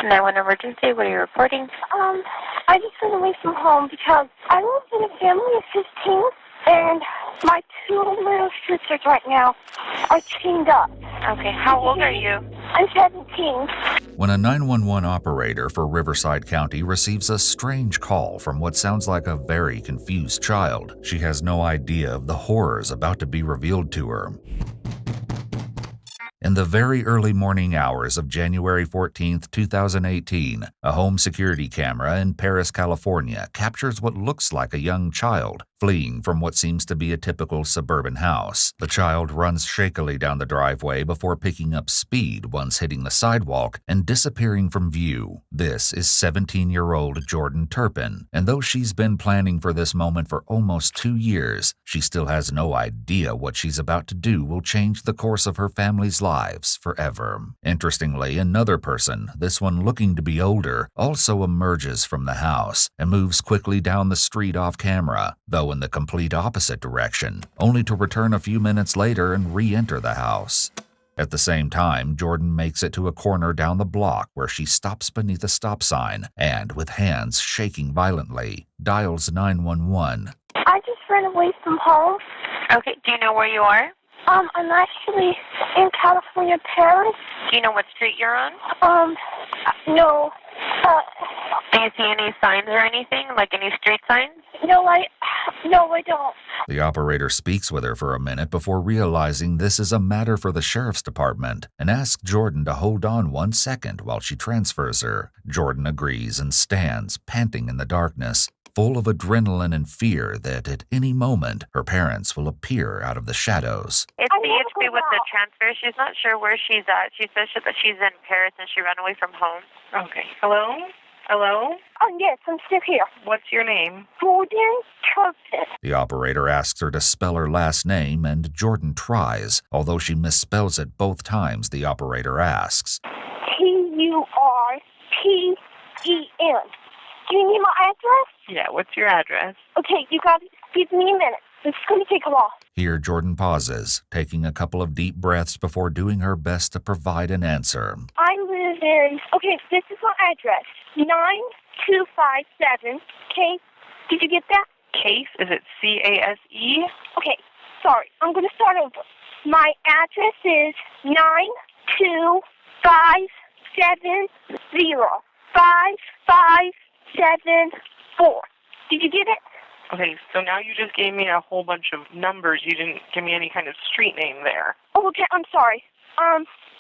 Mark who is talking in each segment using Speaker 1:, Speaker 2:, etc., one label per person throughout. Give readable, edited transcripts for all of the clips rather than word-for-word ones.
Speaker 1: 911 emergency, what are you reporting?
Speaker 2: I just went away from home because I live in a family of 15, and my two little sisters right now are chained up.
Speaker 1: Okay, how old are you?
Speaker 2: I'm 17.
Speaker 3: When a 911 operator for Riverside County receives a strange call from what sounds like a very confused child, she has no idea of the horrors about to be revealed to her. In the very early morning hours of January 14, 2018, a home security camera in Paris, California captures what looks like a young child fleeing from what seems to be a typical suburban house. The child runs shakily down the driveway before picking up speed once hitting the sidewalk and disappearing from view. This is 17-year-old Jordan Turpin, and though she's been planning for this moment for almost 2 years, she still has no idea what she's about to do will change the course of her family's lives forever. Interestingly, another person, this one looking to be older, also emerges from the house and moves quickly down the street off camera, though in the complete opposite direction, only to return a few minutes later and re-enter the house. At the same time, Jordan makes it to a corner down the block where she stops beneath a stop sign and, with hands shaking violently, dials 911.
Speaker 2: I just ran away from home.
Speaker 1: Okay, do you know where you are?
Speaker 2: I'm actually in California, Paris.
Speaker 1: Do you know what street you're on?
Speaker 2: No.
Speaker 1: Do you see any signs or anything, like any street signs?
Speaker 2: No, I don't.
Speaker 3: The operator speaks with her for a minute before realizing this is a matter for the sheriff's department and asks Jordan to hold on 1 second while she transfers her. Jordan agrees and stands, panting in the darkness, full of adrenaline and fear that at any moment her parents will appear out of the shadows.
Speaker 1: It's BHP with the transfer. She's not sure where she's at. She says that she's in Paris and she ran away from home.
Speaker 4: Okay. Hello? Hello?
Speaker 2: Oh, yes, I'm still here.
Speaker 4: What's your name?
Speaker 2: Jordan Turpin.
Speaker 3: The operator asks her to spell her last name, and Jordan tries, although she misspells it both times the operator asks.
Speaker 2: Turpin. Do you need my address?
Speaker 4: Yeah, what's your address?
Speaker 2: Okay, you got to give me a minute. It's going to take a while.
Speaker 3: Here, Jordan pauses, taking a couple of deep breaths before doing her best to provide an answer.
Speaker 2: I live in... Okay, this is my address. 9257. Okay, did you get that?
Speaker 4: Case? Is it C-A-S-E?
Speaker 2: Okay, sorry. I'm going to start over. My address is 925705574. Did you get it?
Speaker 4: Okay, so now you just gave me a whole bunch of numbers. You didn't give me any kind of street name there.
Speaker 2: Oh, okay, I'm sorry.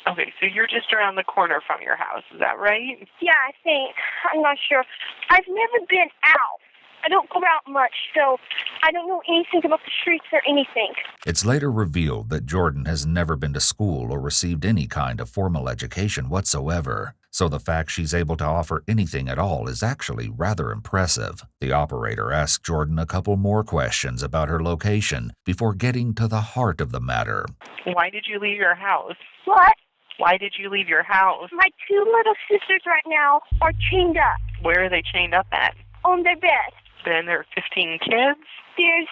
Speaker 4: Okay, so you're just around the corner from your house, is that right?
Speaker 2: Yeah, I think. I'm not sure. I've never been out. I don't go out much, so I don't know anything about the streets or anything.
Speaker 3: It's later revealed that Jordan has never been to school or received any kind of formal education whatsoever, so the fact she's able to offer anything at all is actually rather impressive. The operator asks Jordan a couple more questions about her location before getting to the heart of the matter.
Speaker 4: Why did you leave your house?
Speaker 2: What?
Speaker 4: Why did you leave your house?
Speaker 2: My two little sisters right now are chained up
Speaker 4: Where are they chained up at?
Speaker 2: on their bed.
Speaker 4: Then there are 15 kids?
Speaker 2: There's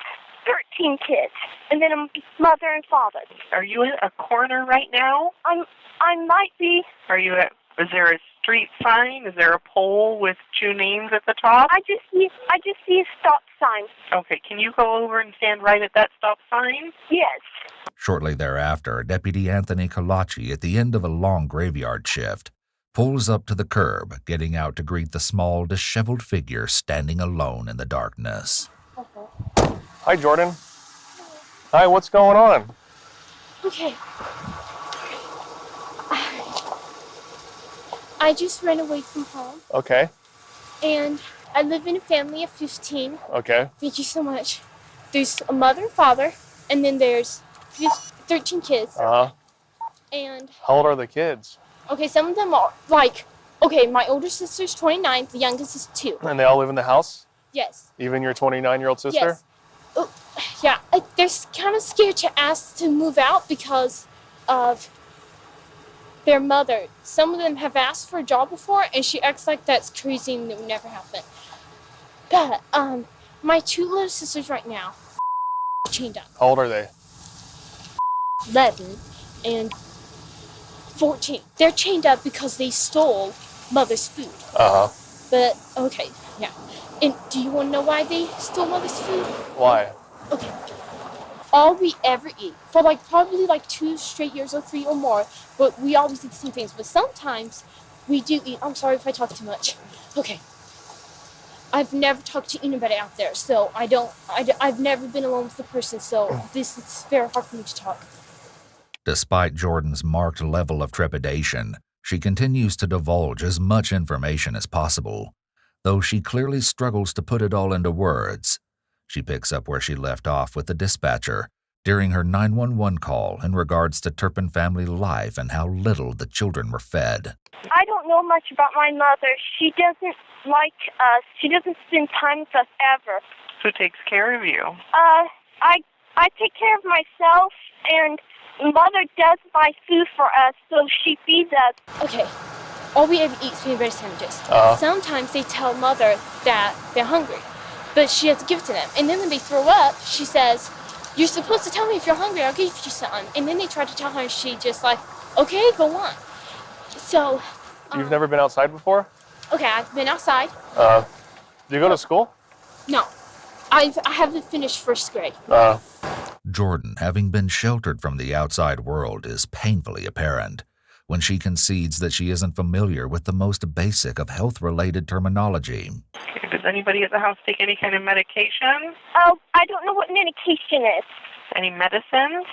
Speaker 2: 13 kids, and then a mother and father.
Speaker 4: Are you at a corner right now?
Speaker 2: I might be.
Speaker 4: Is there a street sign? Is there a pole with two names at the top?
Speaker 2: I just see a stop sign.
Speaker 4: Okay, can you go over and stand right at that stop sign?
Speaker 2: Yes.
Speaker 3: Shortly thereafter, Deputy Anthony Colaci, at the end of a long graveyard shift, pulls up to the curb, getting out to greet the small, disheveled figure standing alone in the darkness.
Speaker 5: Hi, Jordan. Hi, what's going on?
Speaker 6: Okay. I just ran away from home,
Speaker 5: Okay,
Speaker 6: and I live in a family of 15.
Speaker 5: okay.
Speaker 6: Thank you so much. There's a mother and father, and then there's 13 kids.
Speaker 5: Uh-huh.
Speaker 6: And,
Speaker 5: How old are the kids?
Speaker 6: okay, some of them are, my older sister's 29, the youngest is 2.
Speaker 5: And they all live in the house?
Speaker 6: Yes.
Speaker 5: Even your 29-year-old sister?
Speaker 6: Yes. Oh, yeah, they're kind of scared to ask to move out because of their mother. Some of them have asked for a job before, and she acts like that's crazy and it would never happen. But, my two little sisters right now chained up.
Speaker 5: How old are they?
Speaker 6: 11 and 14. They're chained up because they stole mother's food.
Speaker 5: Uh huh.
Speaker 6: But, okay, yeah. And do you want to know why they stole mother's food?
Speaker 5: Why?
Speaker 6: Okay. All we ever eat, for probably 2 straight years or 3 or more, but we always eat the same things. But sometimes we do eat, I'm sorry if I talk too much. Okay. I've never talked to anybody out there, so I've never been alone with the person, so this is very hard for me to talk.
Speaker 3: Despite Jordan's marked level of trepidation, she continues to divulge as much information as possible, though she clearly struggles to put it all into words. She picks up where she left off with the dispatcher during her 911 call in regards to Turpin family life and how little the children were fed.
Speaker 2: I don't know much about my mother. She doesn't like us. She doesn't spend time with us ever.
Speaker 4: Who takes care of you?
Speaker 2: I take care of myself, and Mother does buy food for us, so she feeds us.
Speaker 6: Okay. All we ever eat is peanut butter sandwiches. Sometimes they tell Mother that they're hungry, but she has to give it to them. And then when they throw up, she says, "You're supposed to tell me if you're hungry, I'll give you something." And then they try to tell her, and she just "Okay, go on." So...
Speaker 5: You've never been outside before?
Speaker 6: Okay, I've been outside.
Speaker 5: Do you go to school?
Speaker 6: No. I haven't finished first grade.
Speaker 3: Jordan, having been sheltered from the outside world, is painfully apparent when she concedes that she isn't familiar with the most basic of health-related terminology.
Speaker 4: Okay, does anybody at the house take any kind of medication?
Speaker 2: Oh, I don't know what medication is.
Speaker 4: Any medicines?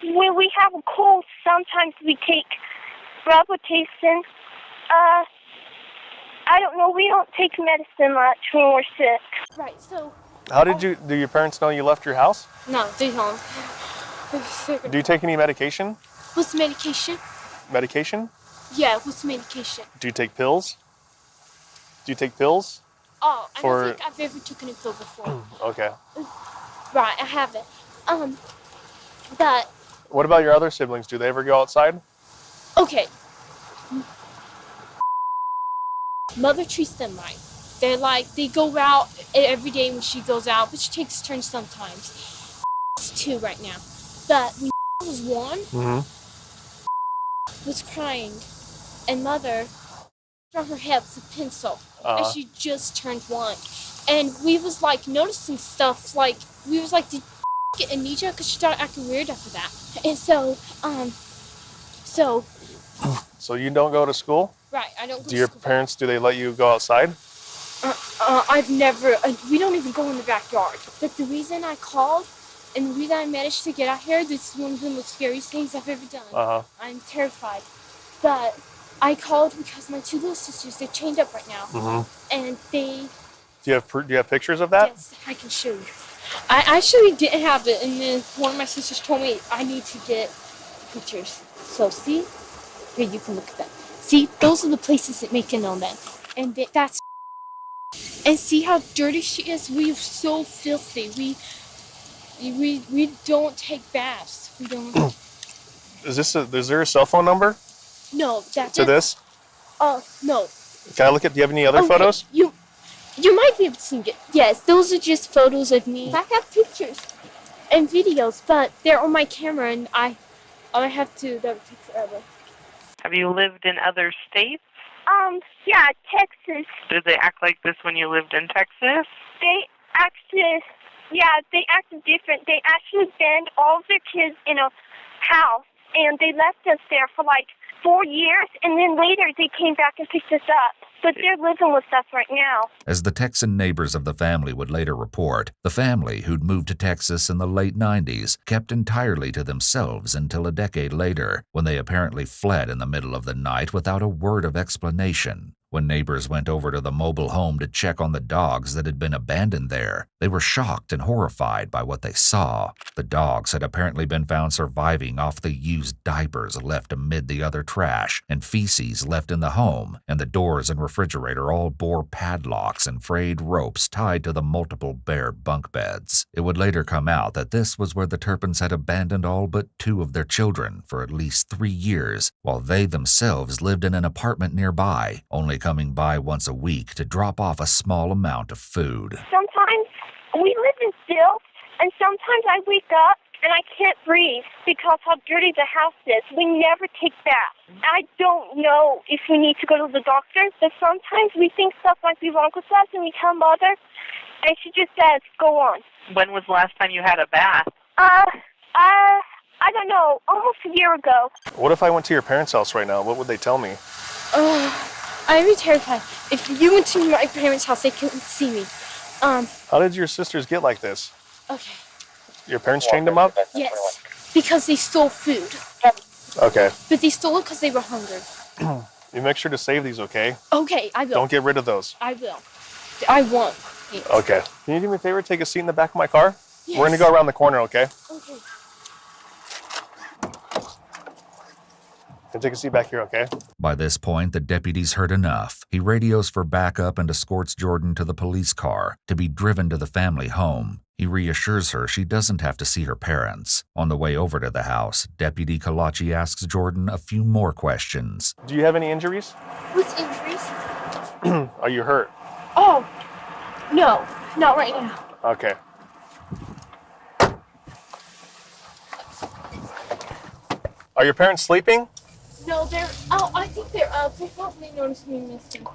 Speaker 2: When we have a cold, sometimes we take Robitussin. I don't know. We don't take medicine much when we're sick.
Speaker 6: Right, so...
Speaker 5: How do your parents know you left your house?
Speaker 6: No, they don't.
Speaker 5: Do you take any medication?
Speaker 6: What's medication?
Speaker 5: Medication?
Speaker 6: Yeah, what's medication?
Speaker 5: Do you take pills? Do you take pills?
Speaker 6: Oh, I don't think I've ever taken a pill before.
Speaker 5: Okay.
Speaker 6: Right, I haven't. But...
Speaker 5: What about your other siblings? Do they ever go outside?
Speaker 6: Okay. Mother treats them right. They're they go out every day when she goes out, but she takes turns sometimes. It's 2 right now. But when was 1, was crying, and Mother struck her head with a pencil, and she just turned 1. And we was noticing stuff, we was did get amnesia? Because she started acting weird after that. And
Speaker 5: So you don't go to school?
Speaker 6: Right, I don't go to school.
Speaker 5: Do your parents, do they let you go outside?
Speaker 6: I've never, we don't even go in the backyard. But the reason I called and the reason I managed to get out here, this is one of the most scariest things I've ever done. I'm terrified. But I called because my 2 little sisters, they're chained up right now. And they...
Speaker 5: Do you have pictures of that?
Speaker 6: Yes, I can show you. I actually didn't have it, and then one of my sisters told me I need to get pictures. So see? Here, you can look at them. See, those are the places that make it on them. And that's... And see how dirty she is? We are so filthy. We don't take baths. We don't...
Speaker 5: Is there a cell phone number?
Speaker 6: No, that's...
Speaker 5: To this?
Speaker 6: No.
Speaker 5: Can I look at, do you have any other photos?
Speaker 6: You might be able to see it. Yes, those are just photos of me. I have pictures and videos, but they're on my camera, and I have to, that would take forever.
Speaker 4: Have you lived in other states?
Speaker 2: Yeah, Texas.
Speaker 4: Did they act like this when you lived in Texas?
Speaker 2: They acted different. They actually banned all of their kids in a house, and they left us there for 4 years, and then later they came back and picked us up. But they're living with us right now.
Speaker 3: As the Texan neighbors of the family would later report, the family, who'd moved to Texas in the late 90s, kept entirely to themselves until a decade later, when they apparently fled in the middle of the night without a word of explanation. When neighbors went over to the mobile home to check on the dogs that had been abandoned there, they were shocked and horrified by what they saw. The dogs had apparently been found surviving off the used diapers left amid the other trash and feces left in the home, and the doors and refrigerator all bore padlocks and frayed ropes tied to the multiple bare bunk beds. It would later come out that this was where the Turpins had abandoned all but 2 of their children for at least 3 years, while they themselves lived in an apartment nearby, only coming by once a week to drop off a small amount of food.
Speaker 2: Sometimes we live in filth, and sometimes I wake up and I can't breathe because how dirty the house is. We never take baths. I don't know if we need to go to the doctor, but sometimes we think stuff might be wrong with us, and we tell Mother, and she just says, go on.
Speaker 4: When was the last time you had a bath?
Speaker 2: I don't know, almost a year ago.
Speaker 5: What if I went to your parents' house right now? What would they tell me?
Speaker 6: I'd be terrified. If you went to my parents' house, they couldn't see me.
Speaker 5: How did your sisters get like this?
Speaker 6: Okay.
Speaker 5: Your parents chained them up?
Speaker 6: Yes, because they stole food.
Speaker 5: Okay.
Speaker 6: But they stole it because they were hungry.
Speaker 5: You make sure to save these, okay?
Speaker 6: Okay, I will.
Speaker 5: Don't get rid of those.
Speaker 6: I will. I won't. Yes.
Speaker 5: Okay. Can you do me a favor? Take a seat in the back of my car?
Speaker 6: Yes.
Speaker 5: We're going to go around the corner, okay?
Speaker 6: Okay.
Speaker 5: And take a seat back here, okay?
Speaker 3: By this point, the deputy's heard enough. He radios for backup and escorts Jordan to the police car to be driven to the family home. He reassures her she doesn't have to see her parents. On the way over to the house, Deputy Kalachi asks Jordan a few more questions.
Speaker 5: Do you have any injuries?
Speaker 6: What's injuries?
Speaker 5: Are you hurt?
Speaker 6: Oh, no, not right now.
Speaker 5: Okay. Are your parents sleeping?
Speaker 6: No, I think they're up. They probably noticed me missing.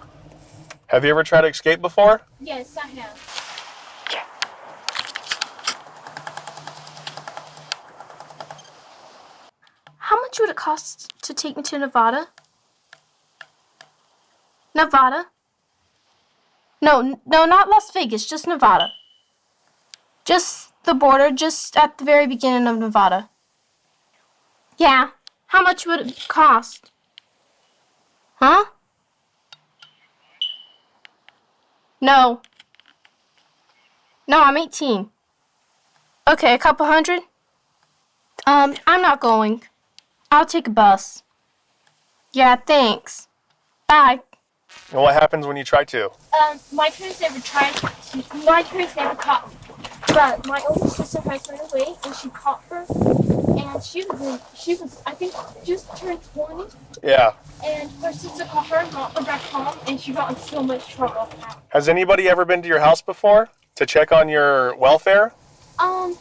Speaker 5: Have you ever tried to escape before?
Speaker 6: Yes, I have.
Speaker 7: How much would it cost to take me to Nevada? Nevada? No, not Las Vegas, just Nevada. Just the border, just at the very beginning of Nevada. Yeah. How much would it cost? Huh? No. No, I'm 18. Okay, a couple hundred? I'm not going. I'll take a bus. Yeah, thanks. Bye.
Speaker 5: And what happens when you try to?
Speaker 6: My parents never tried to. My parents never caught me. But my older sister had run away, and she caught her. And she was, I think, just turned 20.
Speaker 5: Yeah.
Speaker 6: And her sister caught her and brought her back home, and she got in so much trouble.
Speaker 5: Has anybody ever been to your house before to check on your welfare?
Speaker 6: My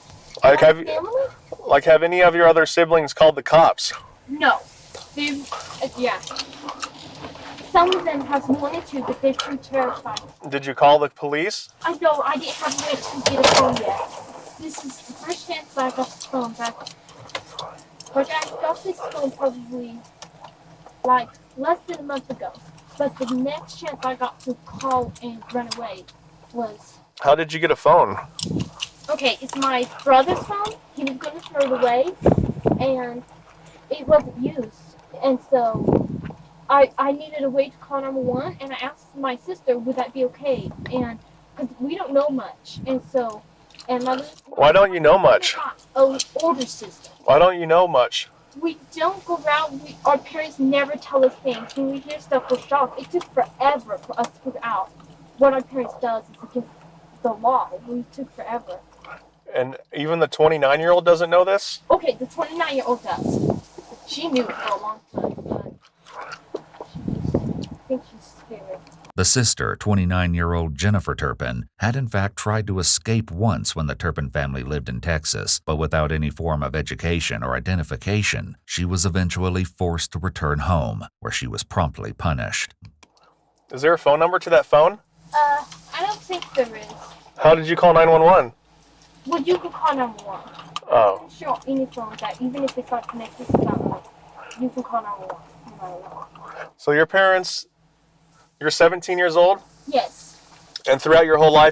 Speaker 6: family?
Speaker 5: Have any of your other siblings called the cops?
Speaker 6: No. Yeah. Some of them have wanted to, but they're too terrified.
Speaker 5: Did you call the police?
Speaker 6: I didn't have a way to get a phone yet. This is the first chance I got the phone back. But I got this phone probably like less than a month ago. But the next chance I got to call and run away was...
Speaker 5: How did you get a phone?
Speaker 6: Okay, it's my brother's phone. He was going to throw it away, and it wasn't used. And so I needed a way to call 911, and I asked my sister, would that be okay? And because we don't know much, and so, and my...
Speaker 5: Why don't you know much?
Speaker 6: Older sister.
Speaker 5: Why don't you know much?
Speaker 6: We don't go around, our parents never tell us things. When we hear stuff, we're shocked. It took forever for us to figure out what our parents does is against the law. We took forever.
Speaker 5: And even the 29-year-old doesn't know this?
Speaker 6: Okay, the 29-year-old does. She knew it for a long time, but I think she's scared.
Speaker 3: The sister, 29-year-old Jennifer Turpin, had in fact tried to escape once when the Turpin family lived in Texas, but without any form of education or identification, she was eventually forced to return home, where she was promptly punished.
Speaker 5: Is there a phone number to that phone?
Speaker 6: I don't think there is.
Speaker 5: How did you call 911?
Speaker 6: Well, you can call 911.
Speaker 5: Oh.
Speaker 6: I'm sure any phone that, even if it's not connected to that one, you can call 911.
Speaker 5: So your parents, you're 17 years old?
Speaker 6: Yes.
Speaker 5: And throughout your whole life,